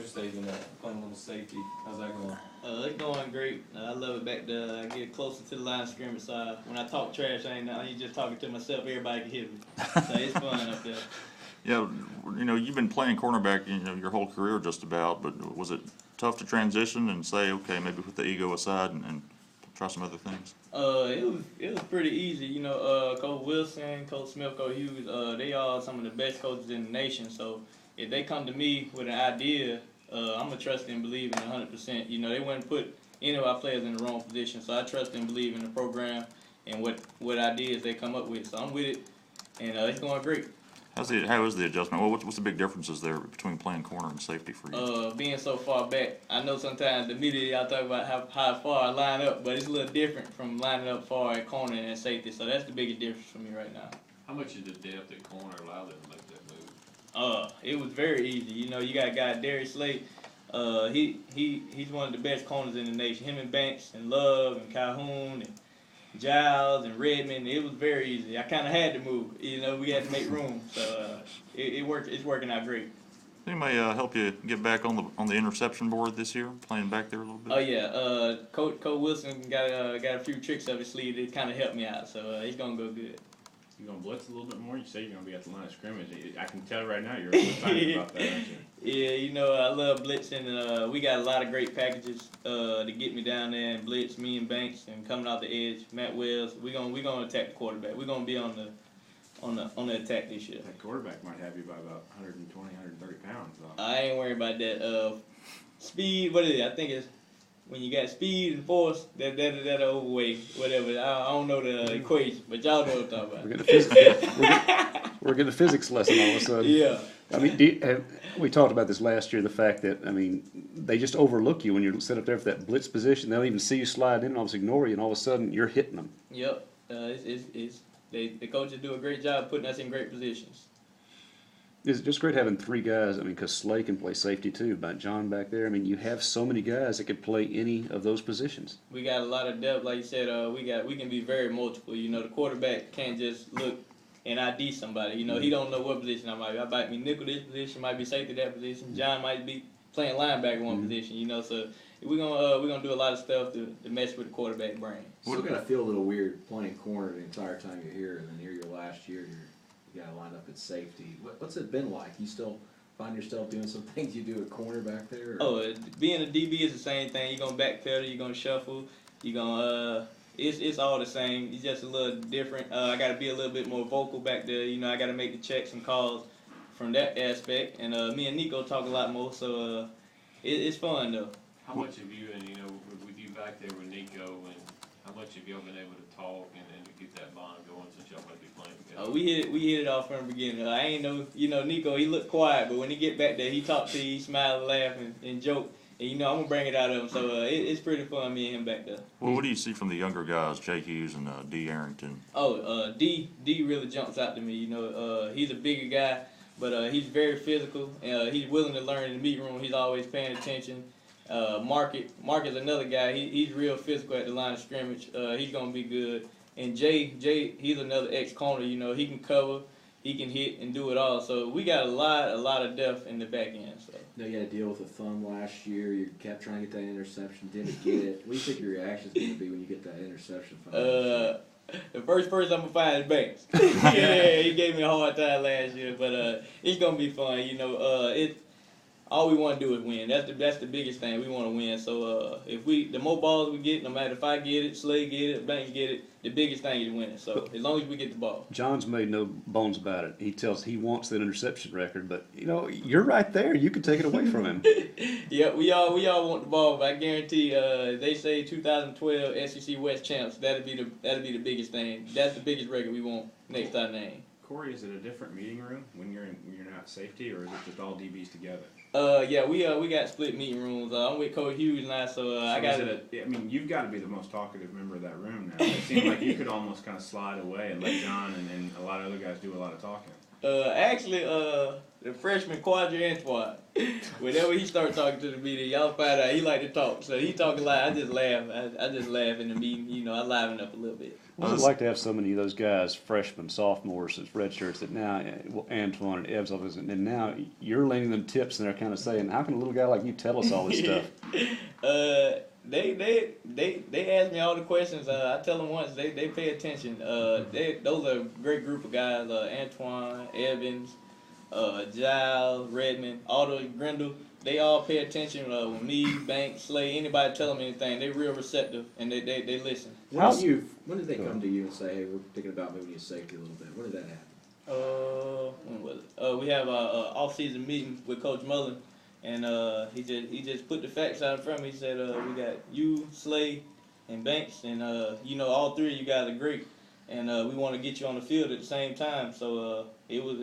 your stage in that? Playing a little safety. How's that going? It's going great. I love it back there. I get closer to the line of scrimmage. So when I talk trash, I ain't just talking to myself. Everybody can hear me. So it's fun up there. Yeah, you've been playing cornerback, your whole career just about, but was it tough to transition and say, okay, maybe put the ego aside and try some other things? It was pretty easy. Coach Wilson, Coach Smith, Coach Hughes, they are some of the best coaches in the nation. So if they come to me with an idea, I'm gonna trust and believe in 100%. They wouldn't put any of our players in the wrong position. So I trust and believe in the program and what ideas they come up with. So I'm with it, and it's going great. How is the adjustment? Well, what's the big differences there between playing corner and safety for you? Being so far back, I know sometimes the media y'all talk about how far I line up, but it's a little different from lining up far at corner and safety. So that's the biggest difference for me right now. How much did the depth at corner allow them to make that move? It was very easy. You got a guy Darius Slate. He's one of the best corners in the nation. Him and Banks and Love and Calhoun and Giles and Redmond, it was very easy. I kind of had to move. We had to make room. So it worked. It's working out great. He may help you get back on the interception board this year, playing back there a little bit. Oh yeah, Coach Wilson got a few tricks up his sleeve that kind of helped me out. So he's gonna go good. You gonna blitz a little bit more? You say you're gonna be at the line of scrimmage. I can tell right now you're excited about that, aren't you? Yeah, I love blitzing. We got a lot of great packages to get me down there and blitz me and Banks and coming out the edge. Matt Wells, we gonna attack the quarterback. We're gonna be on the attack this year. That quarterback might have you by about 120, 130 pounds. Though. I ain't worried about that. Speed, what is it? I think it's when you got speed and force, that overweight, whatever. I don't know the equation, but y'all know what I'm talking about. We're getting a physics lesson all of a sudden. Yeah. I mean, we talked about this last year, the fact that, they just overlook you when you're set up there for that blitz position. They'll even see you slide in and almost ignore you, and all of a sudden you're hitting them. Yep. The coaches do a great job putting us in great positions. It's just great having three guys. Because Slay can play safety too. But John back there, you have so many guys that could play any of those positions. We got a lot of depth, like you said. We can be very multiple. The quarterback can't just look and ID somebody. He don't know what position I might be. I might be nickel this position, might be safety that position. John might be playing linebacker one position. So we're gonna do a lot of stuff to mess with the quarterback brain. Still gonna feel a little weird playing corner the entire time you're here, and then here your last year you got to line up at safety. What's it been like? You still find yourself doing some things you do at corner back there? Or? Being a DB is the same thing. You're going to backpedal, you're going to shuffle, you're going to, it's all the same. It's just a little different. I got to be a little bit more vocal back there. I got to make the checks and calls from that aspect. And me and Nico talk a lot more, so it's fun, though. How much have you, and with you back there with Nico, and how much have y'all been able to talk and to get that bond going since y'all might be playing together? We hit it off from the beginning. I ain't know, Nico, he looked quiet, but when he get back there, he talk to you, he smile, laugh, and joke. And I'm gonna bring it out of him. So it's pretty fun, me and him back there. Well, what do you see from the younger guys, Jay Hughes and D. Arrington? D really jumps out to me. He's a bigger guy, but he's very physical. He's willing to learn in the meet room. He's always paying attention. Mark is another guy. He's real physical at the line of scrimmage. He's gonna be good. And Jay, he's another ex-corner. He can cover, he can hit, and do it all. So we got a lot of depth in the back end. So. You had to deal with a thumb last year. You kept trying to get that interception, didn't get it. What do you think your reaction is going to be when you get that interception? The first person I'm gonna find is Banks. Yeah, he gave me a hard time last year, but it's gonna be fun. All we want to do is win. That's the biggest thing. We want to win. So the more balls we get, no matter if I get it, Slade get it, Banks get it, the biggest thing is winning. So as long as we get the ball. John's made no bones about it. He wants that interception record, but you're right there. You can take it away from him. Yeah, we all want the ball, but I guarantee they say 2012 SEC West champs. That'll be the biggest thing. That's the biggest record we want next to our name. Corey, is it a different meeting room when you're not safety, or is it just all DBs together? Yeah, we got split meeting rooms. I'm with Coach Hughes now, so I got. You've got to be the most talkative member of that room now. It seems like you could almost kind of slide away and let John and a lot of other guys do a lot of talking. Actually, the freshman Quadri Antoine. Whenever he start talking to the media, y'all find out he like to talk. So he talking like I just laugh. I just laugh in the meeting. You know, I liven up a little bit. What's it like to have so many of those guys, freshmen, sophomores, as red shirts that now, Antoine and Ebbs, and now you're lending them tips and they're kind of saying, how can a little guy like you tell us all this stuff? They ask me all the questions. I tell them once, they pay attention. Those are a great group of guys. Antoine, Evans, Giles, Redmond, Otto, Grindle. They all pay attention. When me, Banks, Slay, anybody tell them anything, they real receptive and they listen. When did they come to you and say, hey, we're thinking about moving you to safety a little bit? When did that happen? When was it? We have our off-season meeting with Coach Mullen, and he just put the facts out in front of me. He said, we got you, Slay, and Banks, and all three of you guys are great, and we want to get you on the field at the same time. So it was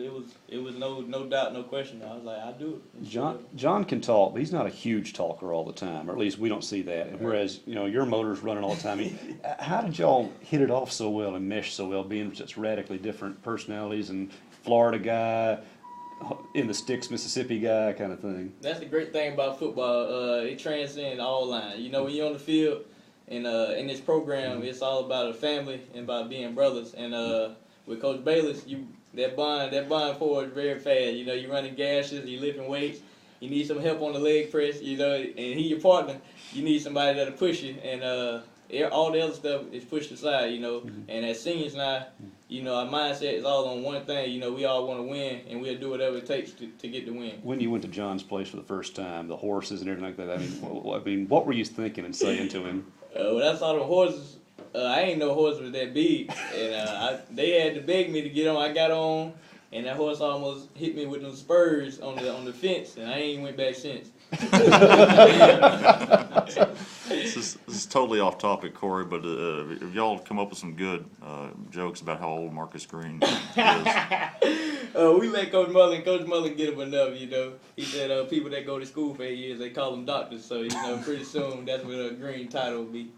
no doubt, no question. I was like, I do it. John can talk, but he's not a huge talker all the time, or at least we don't see that. Whereas your motor's running all the time. How did y'all hit it off so well and mesh so well, being such radically different personalities and Florida guy, in the sticks, Mississippi guy kind of thing? That's the great thing about football. It transcends all lines. You know, when you're on the field, and in this program, it's all about a family and about being brothers. And with Coach Bayless, that bond forward very fast. You know, you're running gashes, you're lifting weights. You need some help on the leg press. You know, and he your partner. You need somebody that'll push you. And all the other stuff is pushed aside. You know, and as seniors now, you know, our mindset is all on one thing. You know, we all want to win, and we'll do whatever it takes to get the win. When you went to John's place for the first time, the horses and everything like that, I mean, what were you thinking and saying to him? When I saw the horses, I ain't know horse was that big, and they had to beg me to get on. I got on, and that horse almost hit me with them spurs on the fence, and I ain't went back since. This is totally off topic, Corey, but if y'all come up with some good jokes about how old Marcus Green is. We let Coach Mullen get him enough, you know. He said people that go to school for 8 years, they call them doctors, so, you know, pretty soon that's what a Green title will be.